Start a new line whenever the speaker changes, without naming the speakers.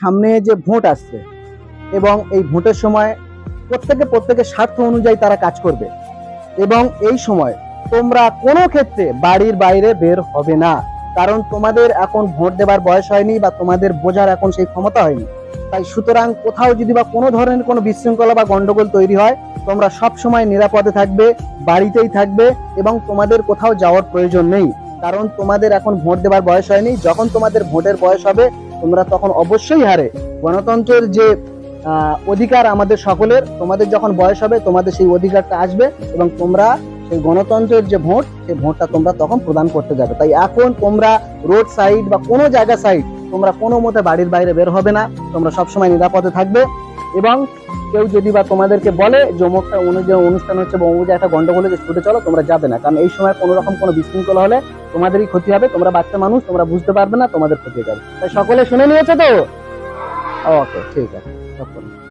সামনে যে ভোট আসছে এবং এই ভোটের সময় প্রত্যেকের স্বার্থ অনুযায়ী তারা কাজ করবে, এবং এই সময় তোমরা কোনো ক্ষেত্রে বাড়ির বাইরে বের হবে না, কারণ তোমাদের এখন ভোট দেবার বয়স হয়নি বা তোমাদের বোঝার এখন সেই ক্ষমতা হয়নি। তাই সুতরাং কোথাও যদি বা কোনো ধরনের কোনো বিশৃঙ্খলা বা গন্ডগোল তৈরি হয়, তোমরা সব সময় নিরাপদে থাকবে, বাড়িতেই থাকবে, এবং তোমাদের কোথাও যাওয়ার প্রয়োজন নেই, কারণ তোমাদের এখন ভোট দেবার বয়স হয়নি। যখন তোমাদের ভোটের বয়স হবে তোমরা তখন অবশ্যই হারে গণতন্ত্রের যে অধিকার আমাদের সকলের, তোমাদের যখন বয়স হবে তোমাদের সেই অধিকারটা আসবে এবং তোমরা সেই গণতন্ত্রের যে ভোট, সেই ভোটটা তোমরা তখন প্রদান করতে যাবে। তাই এখন তোমরা রোড সাইড বা কোনো জায়গা সাইড তোমরা কোনো মতে বাড়ির বাইরে বের হবে না, তোমরা সবসময় নিরাপদে থাকবে। এবং কেউ যদি বা তোমাদেরকে বলে যে অমুকটা অনুষ্ঠান হচ্ছে বা অমুক একটা গন্ডগোল হচ্ছে, ছুটে চলো, তোমরা যাবে না, কারণ এই সময় কোনো রকম কোনো বিশৃঙ্খলা হলে তোমাদেরই ক্ষতি হবে। তোমরা বাচ্চা মানুষ, তোমরা বুঝতে পারবে না, তোমাদের ক্ষতি হবে। তাই সকলে শুনে নিয়েছে তো? ওকে, ঠিক আছে।